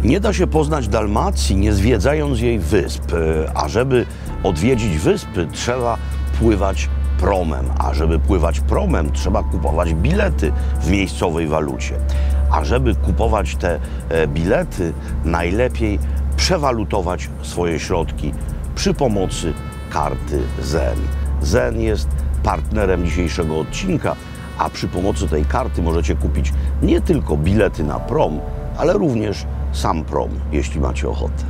Nie da się poznać Dalmacji, nie zwiedzając jej wysp, a żeby odwiedzić wyspy, trzeba pływać promem, a żeby pływać promem, trzeba kupować bilety w miejscowej walucie. A żeby kupować te bilety, najlepiej przewalutować swoje środki przy pomocy karty Zen. Zen jest partnerem dzisiejszego odcinka, a przy pomocy tej karty możecie kupić nie tylko bilety na prom, ale również sam prom, jeśli macie ochotę.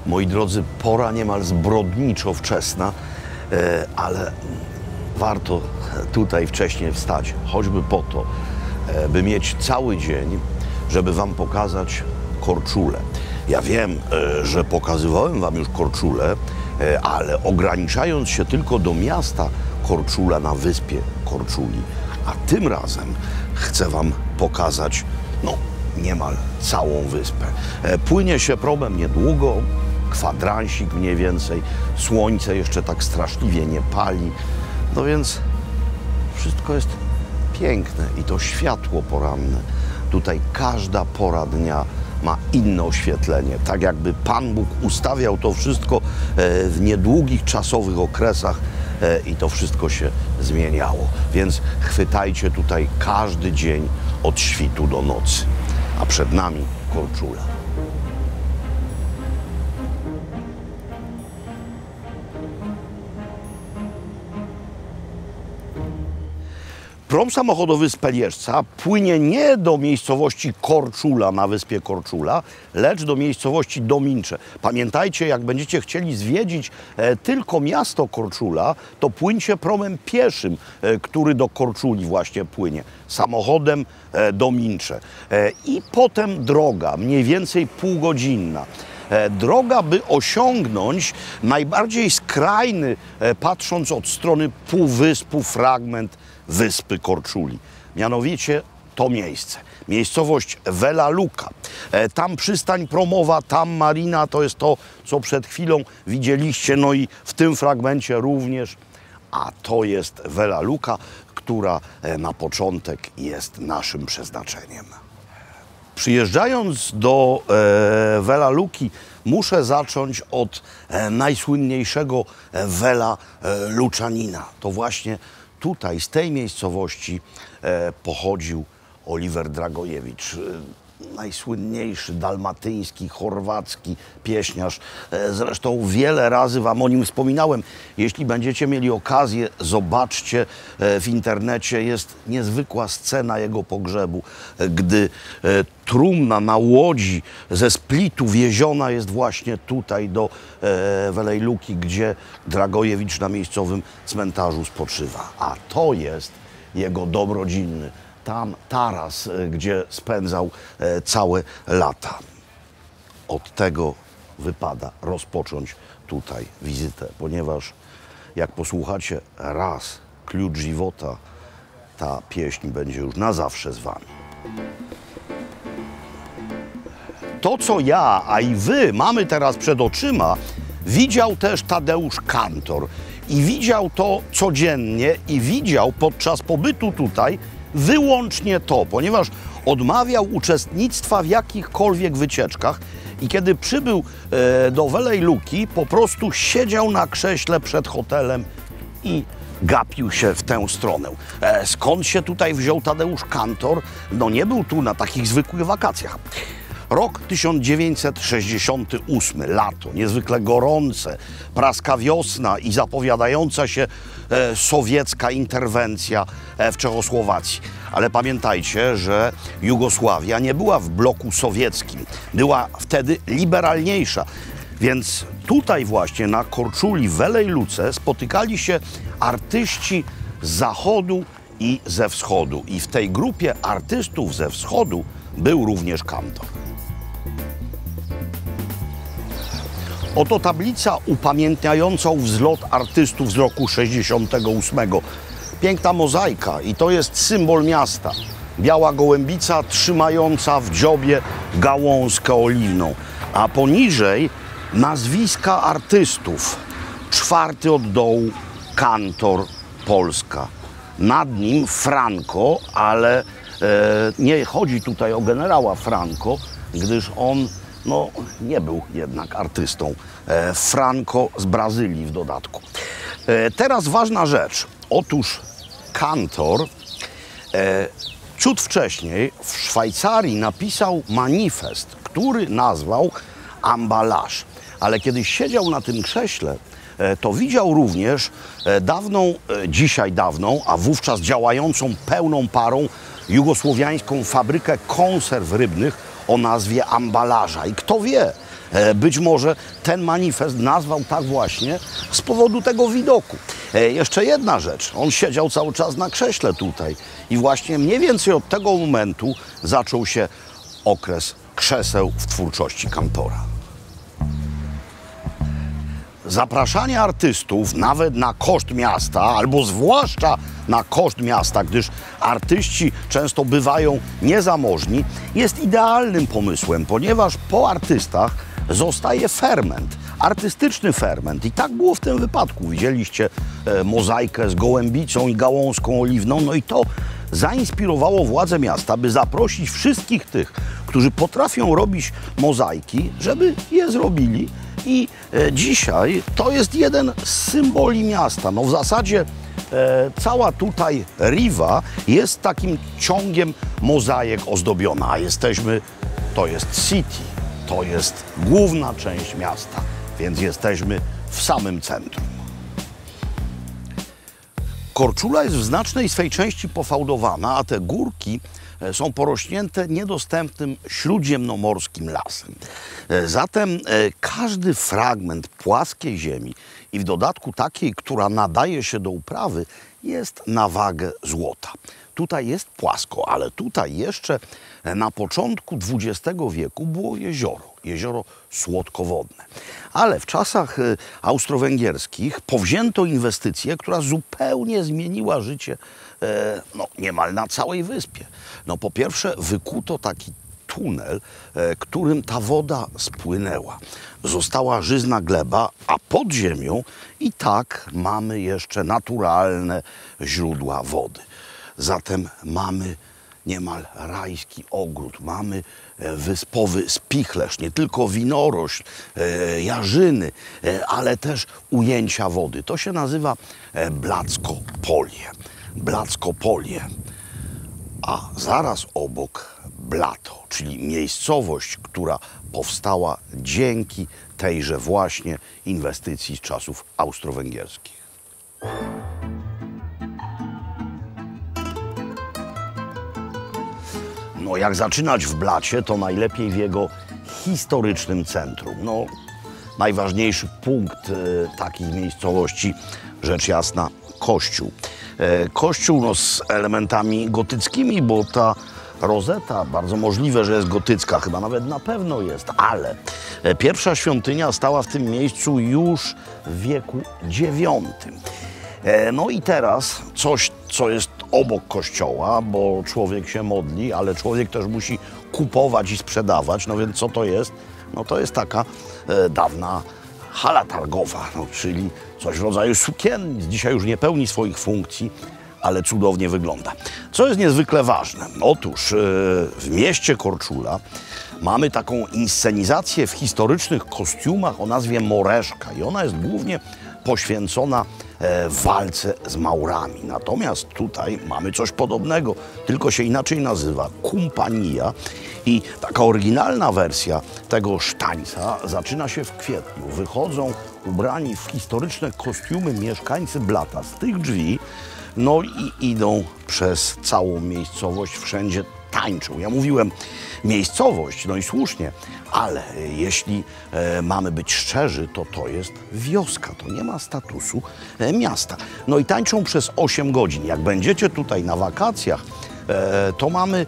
Moi drodzy, pora niemal zbrodniczo wczesna, ale warto tutaj wcześniej wstać, choćby po to, by mieć cały dzień, żeby wam pokazać Korczulę. Ja wiem, że pokazywałem wam już Korczulę, ale ograniczając się tylko do miasta Korczula na wyspie Korczuli, a tym razem chcę wam pokazać, no, niemal całą wyspę. Płynie się promem niedługo, kwadransik mniej więcej, słońce jeszcze tak straszliwie nie pali, no więc wszystko jest piękne i to światło poranne. Tutaj każda pora dnia ma inne oświetlenie, tak jakby Pan Bóg ustawiał to wszystko w niedługich czasowych okresach i to wszystko się zmieniało. Więc chwytajcie tutaj każdy dzień od świtu do nocy, a przed nami Korczula. Prom samochodowy z Pelieżca płynie nie do miejscowości Korczula na wyspie Korczula, lecz do miejscowości Domincze. Pamiętajcie, jak będziecie chcieli zwiedzić tylko miasto Korczula, to płyńcie promem pieszym, który do Korczuli właśnie płynie, samochodem Domincze. I potem droga, mniej więcej półgodzinna. Droga, by osiągnąć najbardziej skrajny, patrząc od strony półwyspu, fragment wyspy Korczuli. Mianowicie to miejsce. Miejscowość Vela Luca. Tam przystań promowa, tam marina, to jest to, co przed chwilą widzieliście, no i w tym fragmencie również. A to jest Vela Luca, która na początek jest naszym przeznaczeniem. Przyjeżdżając do Vela Luki, muszę zacząć od najsłynniejszego Vela Luczanina. To właśnie tutaj, z tej miejscowości pochodził Oliver Dragojewicz. Najsłynniejszy dalmatyński, chorwacki pieśniarz. Zresztą wiele razy wam o nim wspominałem. Jeśli będziecie mieli okazję, zobaczcie w internecie. Jest niezwykła scena jego pogrzebu, gdy trumna na łodzi ze Splitu wieziona jest właśnie tutaj do Velej Luki, gdzie Dragojewicz na miejscowym cmentarzu spoczywa. A to jest jego dom rodzinny. Tam taras, gdzie spędzał całe lata. Od tego wypada rozpocząć tutaj wizytę, ponieważ jak posłuchacie raz Klucz Żywota, ta pieśń będzie już na zawsze z wami. To, co ja, a i wy mamy teraz przed oczyma, widział też Tadeusz Kantor. I widział to codziennie i widział podczas pobytu tutaj wyłącznie to, ponieważ odmawiał uczestnictwa w jakichkolwiek wycieczkach i kiedy przybył do Velej Luki, po prostu siedział na krześle przed hotelem i gapił się w tę stronę. Skąd się tutaj wziął Tadeusz Kantor? No nie był tu na takich zwykłych wakacjach. Rok 1968, lato, niezwykle gorące, praska wiosna i zapowiadająca się sowiecka interwencja w Czechosłowacji. Ale pamiętajcie, że Jugosławia nie była w bloku sowieckim, była wtedy liberalniejsza. Więc tutaj właśnie na Korczuli w Velej Luce spotykali się artyści z zachodu i ze wschodu. I w tej grupie artystów ze wschodu był również kantor. Oto tablica upamiętniająca wzlot artystów z roku 68. Piękna mozaika i to jest symbol miasta. Biała gołębica trzymająca w dziobie gałązkę oliwną, a poniżej nazwiska artystów. 4. od dołu kantor Polska. Nad nim Franco, ale nie chodzi tutaj o generała Franco, gdyż on nie był jednak artystą. Franco z Brazylii w dodatku. Teraz ważna rzecz. Otóż kantor ciut wcześniej w Szwajcarii napisał manifest, który nazwał Ambalaż. Ale kiedy siedział na tym krześle, to widział również dzisiaj dawną, a wówczas działającą pełną parą jugosłowiańską fabrykę konserw rybnych o nazwie Ambalaża. I kto wie, być może ten manifest nazwał tak właśnie z powodu tego widoku. Jeszcze jedna rzecz, on siedział cały czas na krześle tutaj i właśnie mniej więcej od tego momentu zaczął się okres krzeseł w twórczości kantora. Zapraszanie artystów nawet na koszt miasta, albo zwłaszcza na koszt miasta, gdyż artyści często bywają niezamożni, jest idealnym pomysłem, ponieważ po artystach zostaje ferment, artystyczny ferment. I tak było w tym wypadku. Widzieliście mozaikę z gołębicą i gałązką oliwną, no i to zainspirowało władze miasta, by zaprosić wszystkich tych, którzy potrafią robić mozaiki, żeby je zrobili. I dzisiaj to jest jeden z symboli miasta. No w zasadzie cała tutaj Riva jest takim ciągiem mozaik ozdobiona, a to jest City, to jest główna część miasta, więc jesteśmy w samym centrum. Korczula jest w znacznej swej części pofałdowana, a te górki są porośnięte niedostępnym śródziemnomorskim lasem. Zatem każdy fragment płaskiej ziemi i w dodatku takiej, która nadaje się do uprawy, jest na wagę złota. Tutaj jest płasko, ale tutaj jeszcze na początku XX wieku było jezioro słodkowodne. Ale w czasach austro-węgierskich powzięto inwestycję, która zupełnie zmieniła życie niemal na całej wyspie. Po pierwsze wykuto taki tunel, którym ta woda spłynęła. Została żyzna gleba, a pod ziemią i tak mamy jeszcze naturalne źródła wody. Zatem mamy niemal rajski ogród, mamy wyspowy spichlerz, nie tylko winorośl, jarzyny, ale też ujęcia wody. To się nazywa Blackopolie. A zaraz obok Blato, czyli miejscowość, która powstała dzięki tejże właśnie inwestycji z czasów austro-węgierskich. Jak zaczynać w Blacie, to najlepiej w jego historycznym centrum. Najważniejszy punkt takiej miejscowości, rzecz jasna, kościół. Kościół z elementami gotyckimi, bo ta rozeta, bardzo możliwe, że jest gotycka, chyba nawet na pewno jest, ale pierwsza świątynia stała w tym miejscu już w wieku IX. I teraz coś, co jest obok kościoła, bo człowiek się modli, ale człowiek też musi kupować i sprzedawać. Więc co to jest? To jest taka dawna hala targowa, czyli coś w rodzaju sukiennic. Dzisiaj już nie pełni swoich funkcji, ale cudownie wygląda. Co jest niezwykle ważne? Otóż w mieście Korczula mamy taką inscenizację w historycznych kostiumach o nazwie Moreszka i ona jest głównie poświęcona walce z Maurami. Natomiast tutaj mamy coś podobnego, tylko się inaczej nazywa Kumpania i taka oryginalna wersja tego sztańca zaczyna się w kwietniu. Wychodzą ubrani w historyczne kostiumy mieszkańcy Blata z tych drzwi, i idą przez całą miejscowość, wszędzie tańczą. Ja mówiłem miejscowość, i słusznie, ale jeśli mamy być szczerzy, to jest wioska, to nie ma statusu miasta. I tańczą przez 8 godzin. Jak będziecie tutaj na wakacjach, to mamy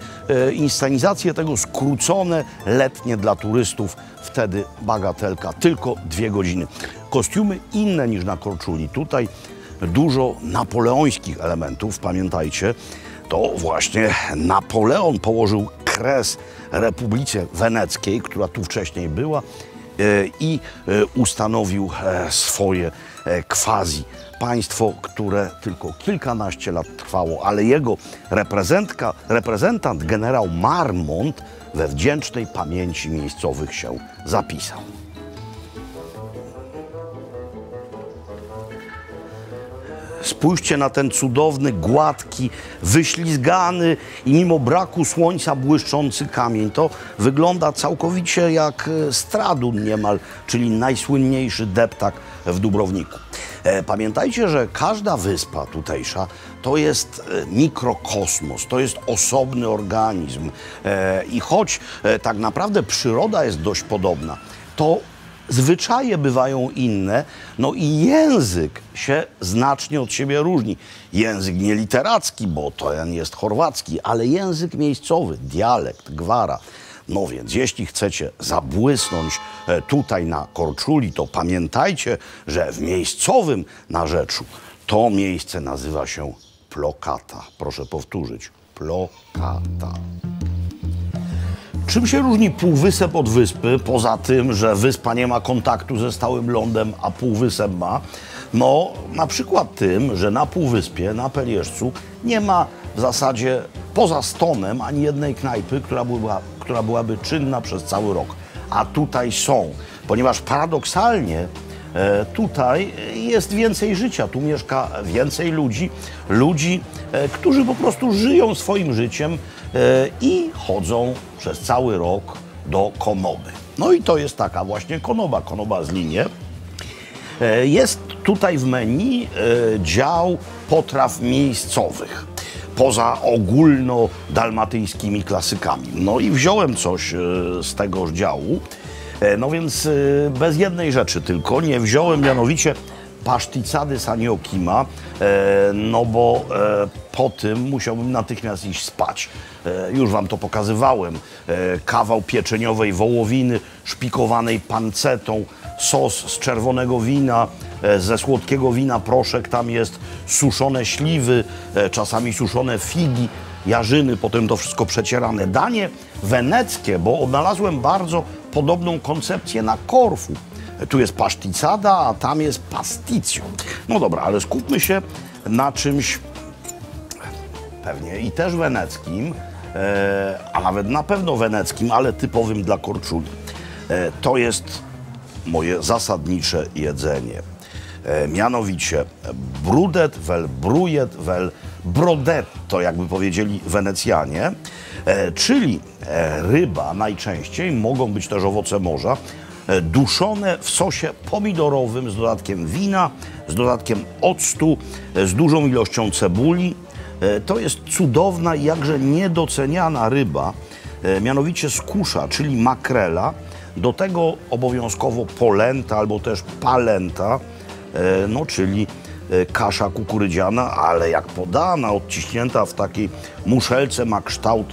inscenizację tego skrócone, letnie dla turystów. Wtedy bagatelka, tylko 2 godziny. Kostiumy inne niż na Korczuli. Tutaj dużo napoleońskich elementów, pamiętajcie. To właśnie Napoleon położył kres Republice Weneckiej, która tu wcześniej była, i ustanowił swoje quasi państwo, które tylko kilkanaście lat trwało, ale jego reprezentant generał Marmont we wdzięcznej pamięci miejscowych się zapisał. Spójrzcie na ten cudowny, gładki, wyślizgany i mimo braku słońca błyszczący kamień. To wygląda całkowicie jak Stradun niemal, czyli najsłynniejszy deptak w Dubrowniku. Pamiętajcie, że każda wyspa tutejsza to jest mikrokosmos, to jest osobny organizm. I choć tak naprawdę przyroda jest dość podobna, to zwyczaje bywają inne, no i język się znacznie od siebie różni. Język nie literacki, bo ten jest chorwacki, ale język miejscowy, dialekt, gwara. No więc jeśli chcecie zabłysnąć tutaj na Korczuli, to pamiętajcie, że w miejscowym narzeczu to miejsce nazywa się Plokata. Proszę powtórzyć, Plokata. Czym się różni półwysep od wyspy, poza tym, że wyspa nie ma kontaktu ze stałym lądem, a półwysep ma? No, na przykład tym, że na półwyspie, na Pelieżcu nie ma w zasadzie poza Stonem ani jednej knajpy, która byłaby czynna przez cały rok. A tutaj są, ponieważ paradoksalnie tutaj jest więcej życia, tu mieszka więcej ludzi, którzy po prostu żyją swoim życiem i chodzą przez cały rok do Konoby. No i to jest taka właśnie Konoba z Linie. Jest tutaj w menu dział potraw miejscowych, poza ogólnodalmatyńskimi klasykami. No i wziąłem coś z tegoż działu. No więc bez jednej rzeczy tylko nie wziąłem, mianowicie paszticady Saniokima, no bo po tym musiałbym natychmiast iść spać. Już wam to pokazywałem. Kawał pieczeniowej wołowiny szpikowanej pancetą, sos z czerwonego wina, ze słodkiego wina proszek, tam jest suszone śliwy, czasami suszone figi, jarzyny, potem to wszystko przecierane. Danie weneckie, bo odnalazłem bardzo podobną koncepcję na Korfu. Tu jest paszticada, a tam jest pasticcio. No dobra, ale skupmy się na czymś pewnie i też weneckim, a nawet na pewno weneckim, ale typowym dla Korczuli. To jest moje zasadnicze jedzenie. Mianowicie brudet vel brujet vel brodetto, jakby powiedzieli Wenecjanie, czyli ryba najczęściej, mogą być też owoce morza, duszone w sosie pomidorowym z dodatkiem wina, z dodatkiem octu, z dużą ilością cebuli. To jest cudowna i jakże niedoceniana ryba, mianowicie skusza, czyli makrela, do tego obowiązkowo polenta albo też palenta, no czyli kasza kukurydziana, ale jak podana, odciśnięta w takiej muszelce, ma kształt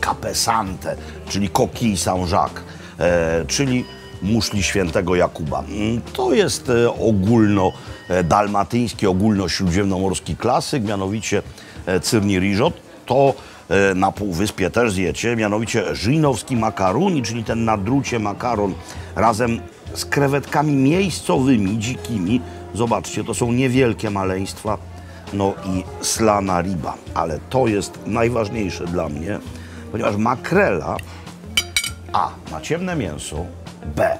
capesante, czyli coquille Saint-Jacques, czyli muszli świętego Jakuba. To jest ogólnodalmatyński, ogólnośródziemnomorski klasyk, mianowicie cyrni riżot. To na półwyspie też zjecie, mianowicie żynowski makaroni, czyli ten na drucie makaron razem z krewetkami miejscowymi, dzikimi. Zobaczcie, to są niewielkie maleństwa. No i slana riba, ale to jest najważniejsze dla mnie, ponieważ makrela A ma ciemne mięso, B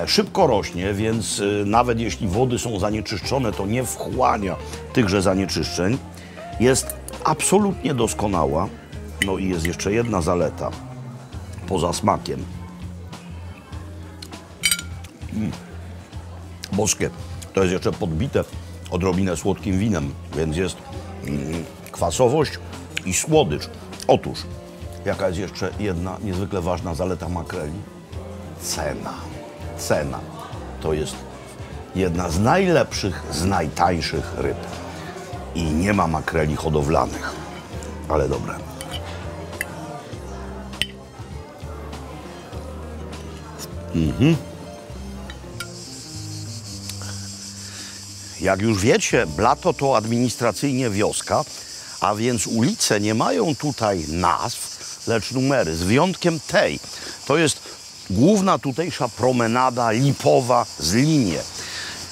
szybko rośnie, więc nawet jeśli wody są zanieczyszczone, to nie wchłania tychże zanieczyszczeń. Jest absolutnie doskonała. No i jest jeszcze jedna zaleta, poza smakiem. Boskie. To jest jeszcze podbite odrobinę słodkim winem, więc jest kwasowość i słodycz. Otóż, jaka jest jeszcze jedna niezwykle ważna zaleta makreli? Cena. Cena. To jest jedna z najlepszych, z najtańszych ryb. I nie ma makreli hodowlanych. ale dobre. Jak już wiecie, Blato to administracyjnie wioska, a więc ulice nie mają tutaj nazw, lecz numery, z wyjątkiem tej. To jest główna tutejsza promenada lipowa z Linie.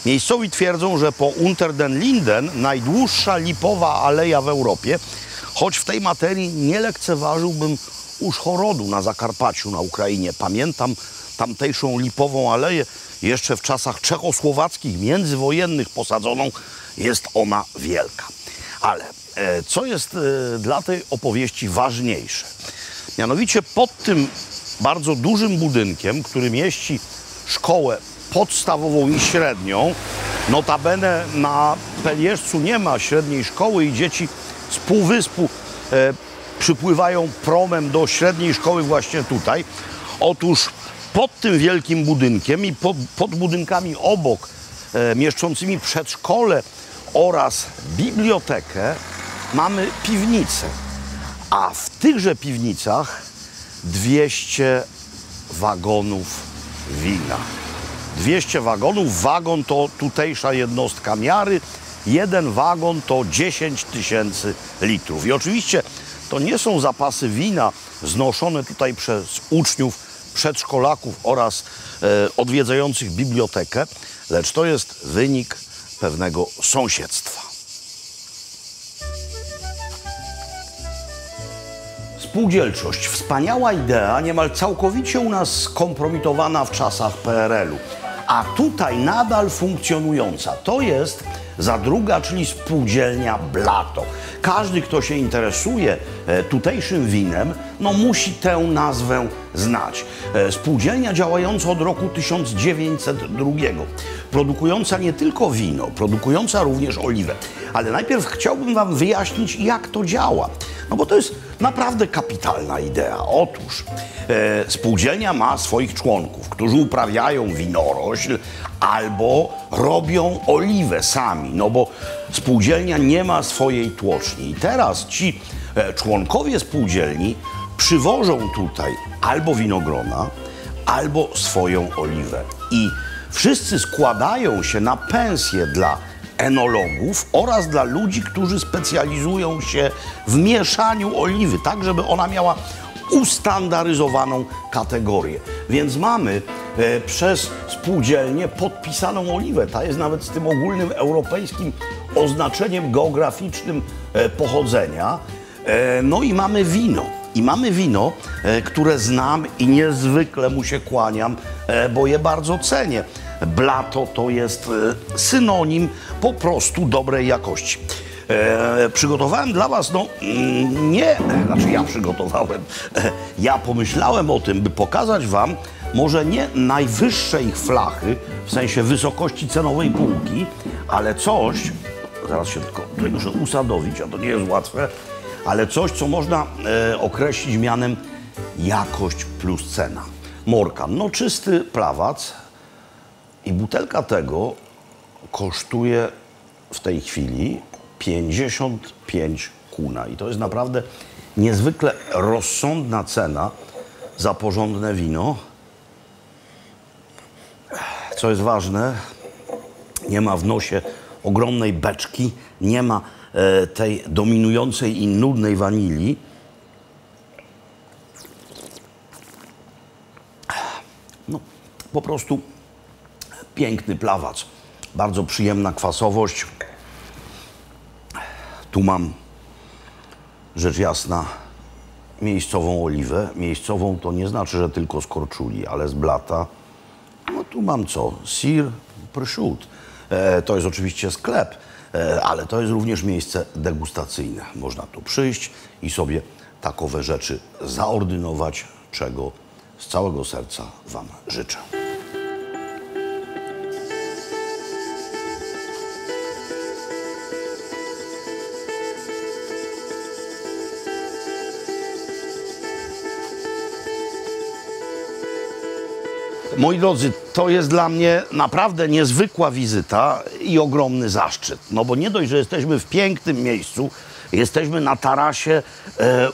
Miejscowi twierdzą, że po Unter den Linden najdłuższa lipowa aleja w Europie, choć w tej materii nie lekceważyłbym Uschhorodu na Zakarpaciu, na Ukrainie. Pamiętam tamtejszą lipową aleję jeszcze w czasach czechosłowackich, międzywojennych posadzoną. Jest ona wielka. Ale co jest dla tej opowieści ważniejsze? Mianowicie pod tym bardzo dużym budynkiem, który mieści szkołę podstawową i średnią, notabene na Pelieżcu nie ma średniej szkoły i dzieci z półwyspu przypływają promem do średniej szkoły właśnie tutaj. Otóż pod tym wielkim budynkiem i pod budynkami obok, mieszczącymi przedszkole oraz bibliotekę, mamy piwnice. A w tychże piwnicach 200 wagonów wina. 200 wagonów. Wagon to tutejsza jednostka miary. Jeden wagon to 10 000 litrów. I oczywiście to nie są zapasy wina znoszone tutaj przez uczniów, przedszkolaków oraz odwiedzających bibliotekę, lecz to jest wynik pewnego sąsiedztwa. Spółdzielczość. Wspaniała idea, niemal całkowicie u nas skompromitowana w czasach PRL-u, a tutaj nadal funkcjonująca. To jest Zadruga, czyli spółdzielnia Blato. Każdy, kto się interesuje tutejszym winem, no musi tę nazwę znać. Spółdzielnia działająca od roku 1902, produkująca nie tylko wino, produkująca również oliwę. Ale najpierw chciałbym wam wyjaśnić, jak to działa. No bo to jest naprawdę kapitalna idea. Otóż spółdzielnia ma swoich członków, którzy uprawiają winorośl albo robią oliwę sami, no bo spółdzielnia nie ma swojej tłoczni. I teraz ci członkowie spółdzielni przywożą tutaj albo winogrona, albo swoją oliwę. I wszyscy składają się na pensje dla enologów oraz dla ludzi, którzy specjalizują się w mieszaniu oliwy, tak żeby ona miała ustandaryzowaną kategorię. Więc mamy przez spółdzielnię podpisaną oliwę. Ta jest nawet z tym ogólnym europejskim oznaczeniem geograficznym pochodzenia. No i mamy wino. I mamy wino, które znam i niezwykle mu się kłaniam, bo je bardzo cenię. Blato to jest synonim po prostu dobrej jakości. Przygotowałem dla was, ja przygotowałem, ja pomyślałem o tym, by pokazać wam może nie najwyższe ich flachy, w sensie wysokości cenowej półki, ale coś, zaraz się tylko tutaj muszę usadowić, a to nie jest łatwe, ale coś, co można określić mianem jakość plus cena. Morkan, no czysty plawac i butelka tego kosztuje w tej chwili 55 kuna. I to jest naprawdę niezwykle rozsądna cena za porządne wino. Co jest ważne, nie ma w nosie ogromnej beczki, nie ma tej dominującej i nudnej wanilii. No, po prostu piękny plawac, bardzo przyjemna kwasowość. Tu mam, rzecz jasna, miejscową oliwę. Miejscową to nie znaczy, że tylko z Korczuli, ale z Blata. No tu mam co? Sir Pryszut. To jest oczywiście sklep, ale to jest również miejsce degustacyjne. Można tu przyjść i sobie takowe rzeczy zaordynować, czego z całego serca wam życzę. Moi drodzy, to jest dla mnie naprawdę niezwykła wizyta i ogromny zaszczyt. No bo nie dość, że jesteśmy w pięknym miejscu, Jesteśmy na tarasie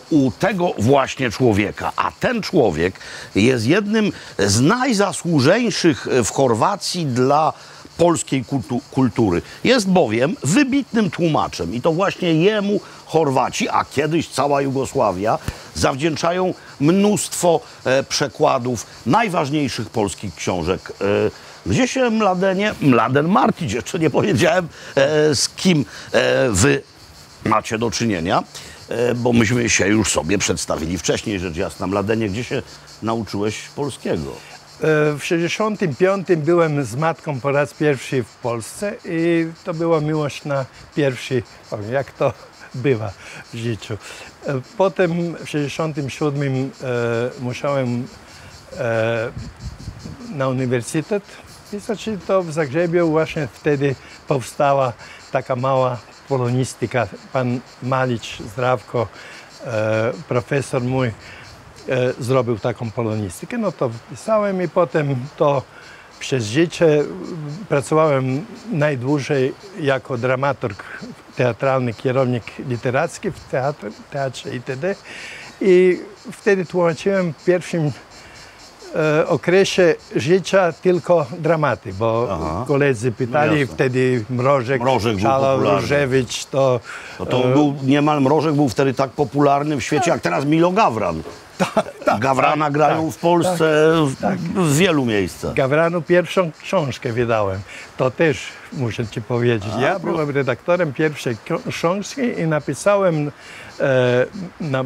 u tego właśnie człowieka, a ten człowiek jest jednym z najzasłużeńszych w Chorwacji dla polskiej kultury. Jest bowiem wybitnym tłumaczem i to właśnie jemu Chorwaci, a kiedyś cała Jugosławia, zawdzięczają mnóstwo przekładów najważniejszych polskich książek. Gdzie się, Mladen Martić, jeszcze nie powiedziałem, z kim wy macie do czynienia, bo myśmy się już sobie przedstawili wcześniej, rzecz jasna. Mladenie, gdzie się nauczyłeś polskiego? W 65 byłem z matką po raz pierwszy w Polsce i to była miłość na pierwszy, jak to bywa w życiu. Potem w 67 musiałem na uniwersytet pisać i to w Zagrzebiu właśnie wtedy powstała taka mała polonistyka. Pan Malicz Zdrawko, profesor mój, zrobił taką polonistykę, no to pisałem i potem to przez życie pracowałem najdłużej jako dramaturg teatralny, kierownik literacki w teatrze itd. I wtedy tłumaczyłem w pierwszym okresie życia tylko dramaty, bo koledzy pytali, no wtedy Mrożek Czalow, Różewicz, to był niemal, Mrożek był wtedy tak popularny w świecie, jak teraz Milo Gawran. Gawrana grają w Polsce w wielu miejscach. Gawranu pierwszą książkę wydałem. To też muszę ci powiedzieć. Ja byłem redaktorem pierwszej książki i napisałem na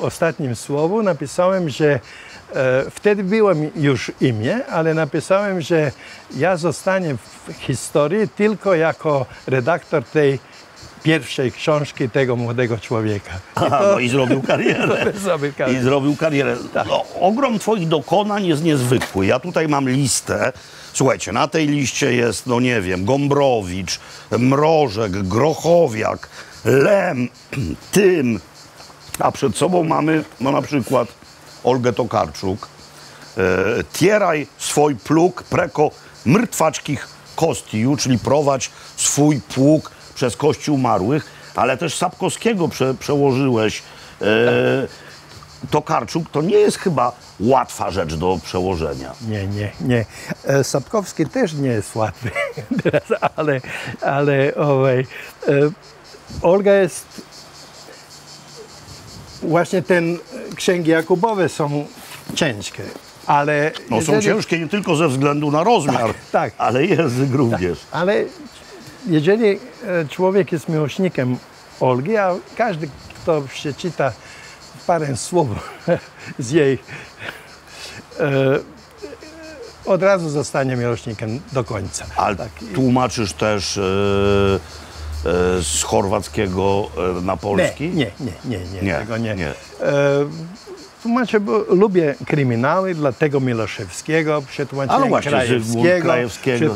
ostatnim słowu, napisałem, że wtedy było już imię, ale napisałem, że ja zostanę w historii tylko jako redaktor tej pierwszej książki tego młodego człowieka. I zrobił karierę. I zrobił karierę. Tak. No, ogrom twoich dokonań jest niezwykły. Ja tutaj mam listę. Słuchajcie, na tej liście jest, no nie wiem, Gombrowicz, Mrożek, Grochowiak, Lem, Tym, a przed sobą mamy, no na przykład Olgę Tokarczuk, Tieraj swój pluk preko mrtwaczkich kostiju, czyli prowadź swój pług przez kości umarłych, ale też Sapkowskiego przełożyłeś. Tokarczuk to nie jest chyba łatwa rzecz do przełożenia. Nie. Sapkowski też nie jest łatwy, ale Olga jest... Właśnie ten księgi Jakubowe są ciężkie, ale... No są ciężkie nie tylko ze względu na rozmiar, tak. ale język również. Tak, ale jeżeli człowiek jest miłośnikiem Olgi, a każdy, kto przeczyta parę słów z jej, od razu zostanie miłośnikiem do końca. Ale tak. Tłumaczysz też z chorwackiego na polski? Nie, tego nie. Tłumaczę, bo lubię kryminały, dlatego Miloszewskiego, przetłumaczyłem Krajewskiego.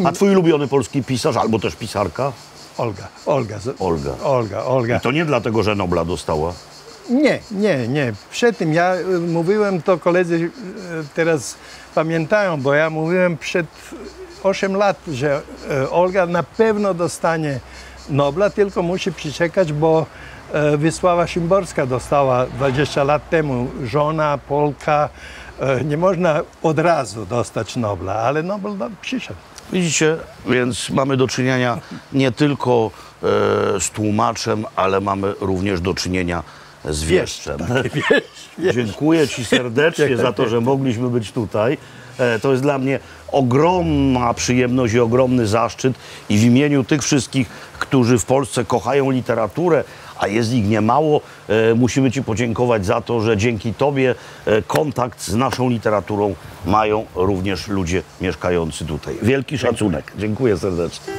A twój ulubiony polski pisarz, albo też pisarka? Olga. I to nie dlatego, że Nobla dostała? Nie. Przed tym ja mówiłem, to koledzy teraz pamiętają, bo ja mówiłem przed 8 lat, że Olga na pewno dostanie Nobla, tylko musi przeczekać, bo Wisława Szymborska dostała 20 lat temu, żona Polka. Nie można od razu dostać Nobla, ale Nobel przyszedł. Widzicie, więc mamy do czynienia nie tylko z tłumaczem, ale mamy również do czynienia z wieszczem. Dziękuję ci serdecznie za to, że mogliśmy być tutaj. To jest dla mnie ogromna przyjemność i ogromny zaszczyt i w imieniu tych wszystkich, którzy w Polsce kochają literaturę, a jest ich niemało, musimy ci podziękować za to, że dzięki tobie kontakt z naszą literaturą mają również ludzie mieszkający tutaj. Wielki szacunek. Dziękuję serdecznie.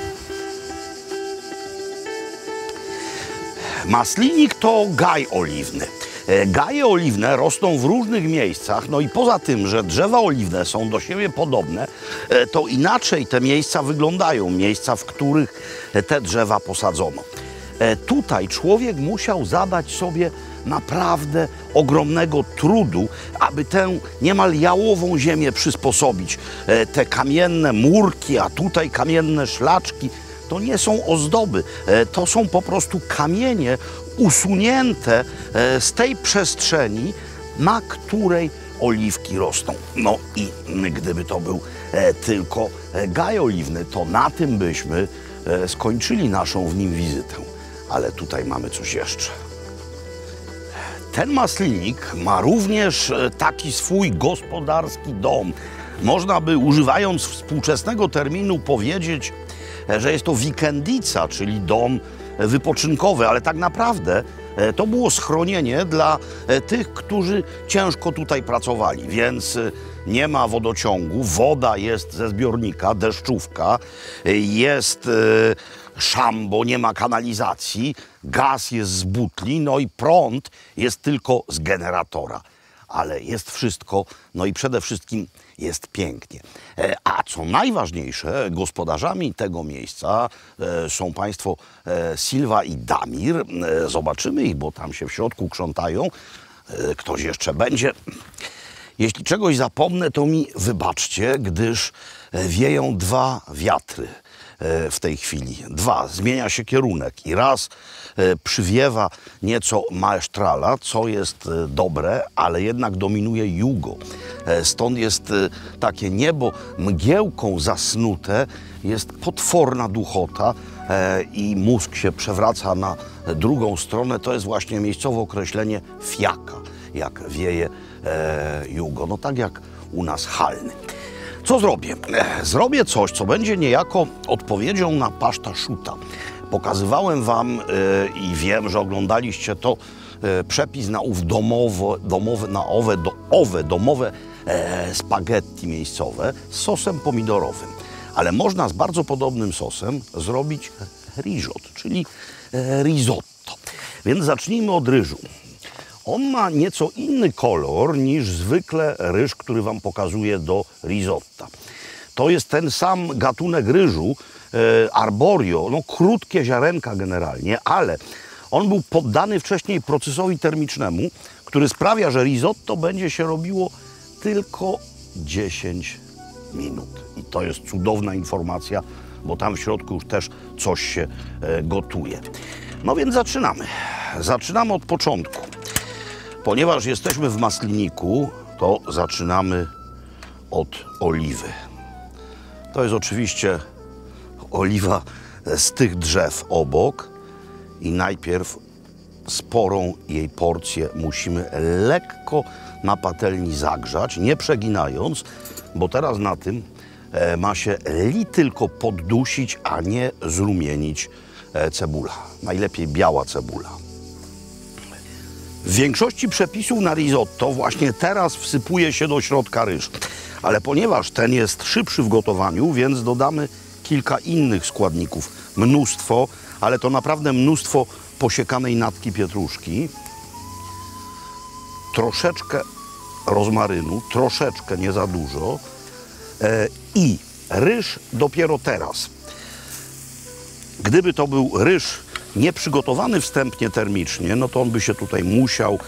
Maslinik to gaj oliwny. Gaje oliwne rosną w różnych miejscach, no i poza tym, że drzewa oliwne są do siebie podobne, to inaczej te miejsca wyglądają, miejsca, w których te drzewa posadzono. Tutaj człowiek musiał zadać sobie naprawdę ogromnego trudu, aby tę niemal jałową ziemię przysposobić. Te kamienne murki, a tutaj kamienne szlaczki, to nie są ozdoby, to są po prostu kamienie usunięte z tej przestrzeni, na której oliwki rosną. No i gdyby to był tylko gaj oliwny, to na tym byśmy skończyli naszą w nim wizytę. Ale tutaj mamy coś jeszcze. Ten maslinik ma również taki swój gospodarski dom. Można by, używając współczesnego terminu, powiedzieć, że jest to wikendica, czyli dom wypoczynkowy, ale tak naprawdę to było schronienie dla tych, którzy ciężko tutaj pracowali, więc nie ma wodociągu, woda jest ze zbiornika, deszczówka, jest szambo, nie ma kanalizacji, gaz jest z butli, no i prąd jest tylko z generatora. Ale jest wszystko, no i przede wszystkim jest pięknie. A co najważniejsze, gospodarzami tego miejsca są państwo Silva i Damir. Zobaczymy ich, bo tam się w środku krzątają. Ktoś jeszcze będzie. Jeśli czegoś zapomnę, to mi wybaczcie, gdyż wieją dwa wiatry w tej chwili. Dwa, zmienia się kierunek i raz przywiewa nieco maestrala, co jest dobre, ale jednak dominuje jugo. Stąd jest takie niebo mgiełką zasnute, jest potworna duchota i mózg się przewraca na drugą stronę. To jest właśnie miejscowe określenie fiaka, jak wieje jugo. No tak jak u nas halny. Co zrobię? Zrobię coś, co będzie niejako odpowiedzią na paszta szuta. Pokazywałem wam i wiem, że oglądaliście to, przepis na ów domowe spaghetti miejscowe z sosem pomidorowym. Ale można z bardzo podobnym sosem zrobić risotto, czyli risotto. Więc zacznijmy od ryżu. On ma nieco inny kolor niż zwykle ryż, który wam pokazuję do risotta. To jest ten sam gatunek ryżu, arborio, no krótkie ziarenka generalnie, ale on był poddany wcześniej procesowi termicznemu, który sprawia, że risotto będzie się robiło tylko 10 minut. I to jest cudowna informacja, bo tam w środku już też coś się gotuje. No więc zaczynamy. Zaczynamy od początku. Ponieważ jesteśmy w masliniku, to zaczynamy od oliwy. To jest oczywiście oliwa z tych drzew obok i najpierw sporą jej porcję musimy lekko na patelni zagrzać, nie przeginając, bo teraz na tym ma się tylko poddusić, a nie zrumienić cebula. Najlepiej biała cebula. W większości przepisów na risotto właśnie teraz wsypuje się do środka ryż. Ale ponieważ ten jest szybszy w gotowaniu, więc dodamy kilka innych składników. Mnóstwo, ale to naprawdę mnóstwo posiekanej natki pietruszki. Troszeczkę rozmarynu, troszeczkę, nie za dużo. I ryż dopiero teraz. Gdyby to był ryż nieprzygotowany wstępnie termicznie, no to on by się tutaj musiał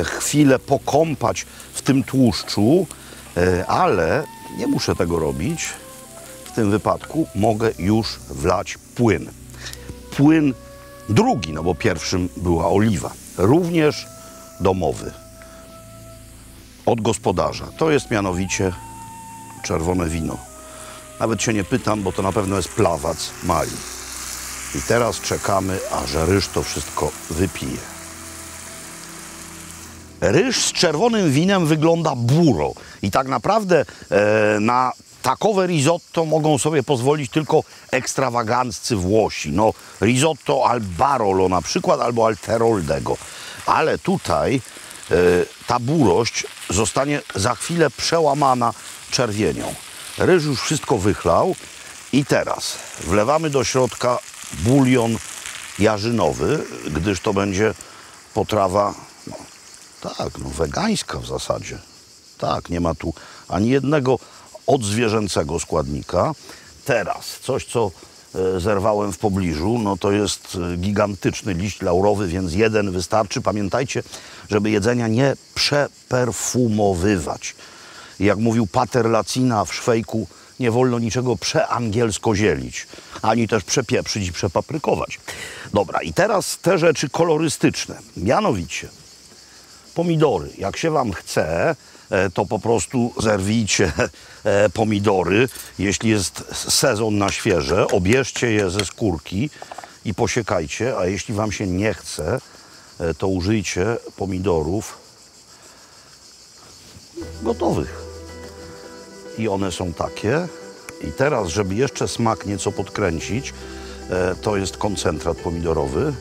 chwilę pokąpać w tym tłuszczu, ale nie muszę tego robić. W tym wypadku mogę już wlać płyn. Płyn drugi, no bo pierwszym była oliwa. Również domowy. Od gospodarza. To jest mianowicie czerwone wino. Nawet się nie pytam, bo to na pewno jest Plawac Mali. I teraz czekamy, aż ryż to wszystko wypije. Ryż z czerwonym winem wygląda buro. I tak naprawdę na takowe risotto mogą sobie pozwolić tylko ekstrawaganccy Włosi. No, risotto al Barolo na przykład, albo al Teroldego. Ale tutaj ta burość zostanie za chwilę przełamana czerwienią. Ryż już wszystko wychlał i teraz wlewamy do środka bulion jarzynowy, gdyż to będzie potrawa, no, tak, no wegańska w zasadzie. Tak, nie ma tu ani jednego odzwierzęcego składnika. Teraz coś, co zerwałem w pobliżu, no to jest gigantyczny liść laurowy, więc jeden wystarczy. Pamiętajcie, żeby jedzenia nie przeperfumowywać. Jak mówił pater Lacina w Szwejku, nie wolno niczego przeangielskozielić, ani też przepieprzyć i przepaprykować. Dobra, i teraz te rzeczy kolorystyczne, mianowicie pomidory. Jak się wam chce, to po prostu zerwijcie pomidory. Jeśli jest sezon na świeże, obierzcie je ze skórki i posiekajcie, a jeśli wam się nie chce, to użyjcie pomidorów gotowych. I one są takie. I teraz, żeby jeszcze smak nieco podkręcić, to jest koncentrat pomidorowy.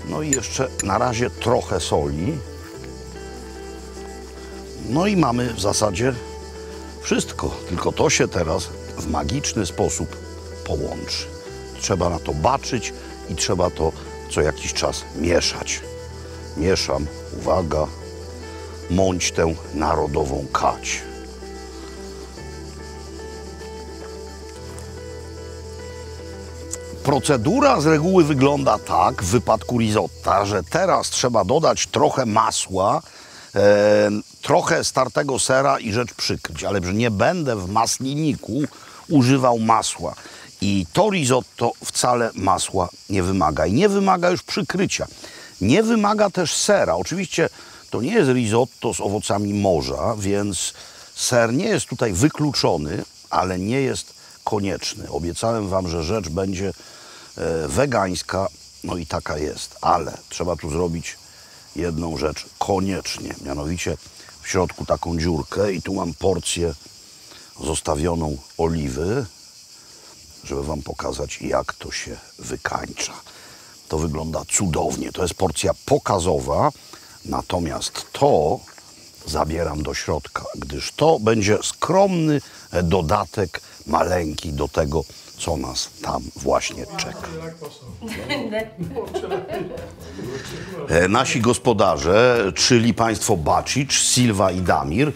No i jeszcze na razie trochę soli. No i mamy w zasadzie wszystko. Tylko to się teraz w magiczny sposób połączy. Trzeba na to baczyć i trzeba to co jakiś czas mieszać. Mieszam, uwaga, mąć tę narodową kać. Procedura z reguły wygląda tak w wypadku risotta, że teraz trzeba dodać trochę masła, trochę startego sera i rzecz przykryć, ale że nie będę w masliniku używał masła. I to risotto wcale masła nie wymaga. I nie wymaga już przykrycia. Nie wymaga też sera. Oczywiście to nie jest risotto z owocami morza, więc ser nie jest tutaj wykluczony, ale nie jest konieczny. Obiecałem wam, że rzecz będzie wegańska, no i taka jest. Ale trzeba tu zrobić jedną rzecz koniecznie. Mianowicie w środku taką dziurkę i tu mam porcję zostawioną oliwy, żeby wam pokazać, jak to się wykańcza. To wygląda cudownie. To jest porcja pokazowa, natomiast to zabieram do środka, gdyż to będzie skromny dodatek maleńki do tego, co nas tam właśnie czeka. Nasi gospodarze, czyli państwo Bacic, Silva i Damir,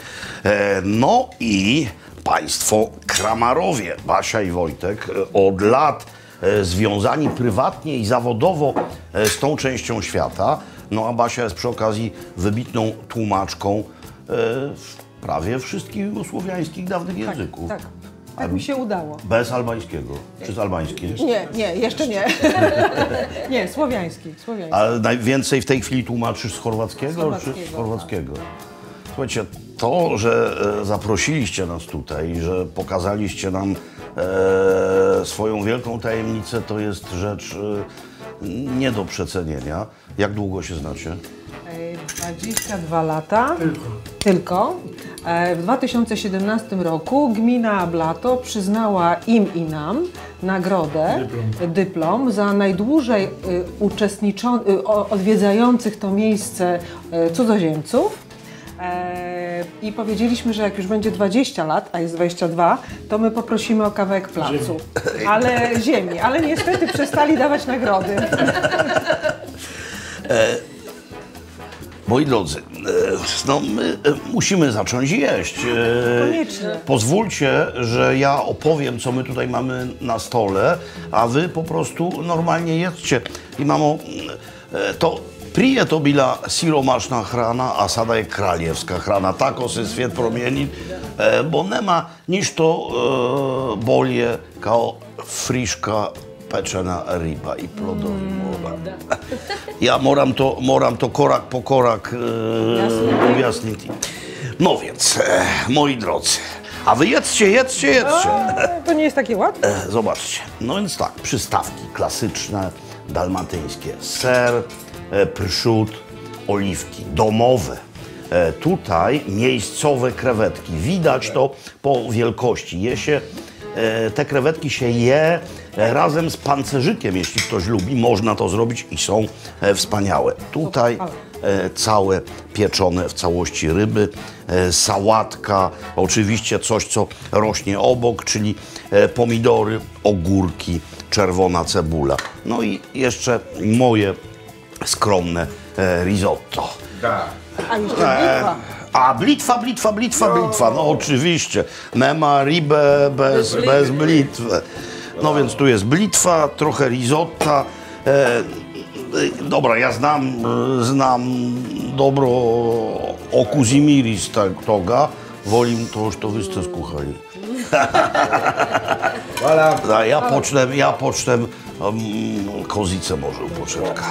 no i państwo Kramarowie, Basia i Wojtek, od lat związani prywatnie i zawodowo z tą częścią świata. No a Basia jest przy okazji wybitną tłumaczką prawie wszystkich jugosłowiańskich dawnych języków. Tak, tak mi się udało. Bez albańskiego. Czy z albańskim? Nie, jeszcze nie. Nie, słowiański. Ale najwięcej w tej chwili tłumaczysz z chorwackiego? Czy z chorwackiego, chorwackiego? Słuchajcie, to, że zaprosiliście nas tutaj, że pokazaliście nam swoją wielką tajemnicę, to jest rzecz nie do przecenienia. Jak długo się znacie? 22 lata. Tylko. W 2017 roku gmina Blato przyznała im i nam nagrodę, dyplom za najdłużej odwiedzających to miejsce cudzoziemców. I powiedzieliśmy, że jak już będzie 20 lat, a jest 22, to my poprosimy o kawałek placu. Ziemi. Ale niestety przestali dawać nagrody. Moi drodzy, no my musimy zacząć jeść. Koniecznie. Pozwólcie, że ja opowiem, co my tutaj mamy na stole, a wy po prostu normalnie jedzcie. I mamo, to prije to bila siromašna hrana, a sada je kraljevska hrana. Tako se svijet promijeni, bo nema ništo bolje kao friška pečena ryba i plodovi mora. Ja moram to korak po korak wyjaśnić. No więc, moi drodzy, a wy jedzcie. To nie jest takie łatwe. Zobaczcie, no więc tak, przystawki klasyczne, dalmatyńskie. Ser, pryszut, oliwki, domowe. Tutaj miejscowe krewetki. Widać to po wielkości. Te krewetki się je razem z pancerzykiem, jeśli ktoś lubi. Można to zrobić i są wspaniałe. Tutaj całe pieczone w całości ryby, sałatka, oczywiście coś, co rośnie obok, czyli pomidory, ogórki, czerwona cebula. No i jeszcze moje skromne risotto. A jeszcze blitwa. No oczywiście. Nema ribę bez blitwy. No więc tu jest blitwa, trochę risotta. Dobra, ja znam dobro o Kuzimiris toga. Волим то, що ви сте скухали. Voilà. A ja pocztem kozicę może upoczętka.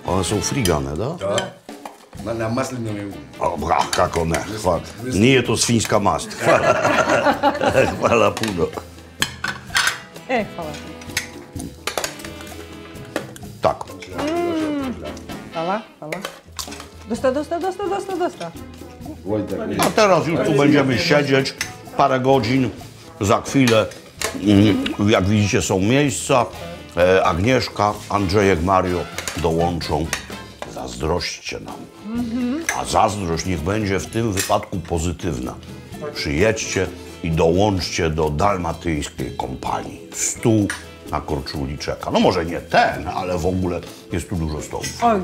One są frigane, da? Na maslinovém. Jak one, hvala. Nije to svinjska mast. Hvala puno. Hvala. Tak. Hvala. Dosta. Vojtek. A teraz już tu będziemy siedzieć parę godzin. Za chwilę, jak widzicie, są miejsca. Agnieszka, Andrzejek, Mario dołączą. Zazdrośćcie nam. A zazdrość niech będzie w tym wypadku pozytywna. Przyjedźcie i dołączcie do dalmatyjskiej kompanii. Stół na Korczuli czeka. No może nie ten, ale w ogóle jest tu dużo stołów. Oj,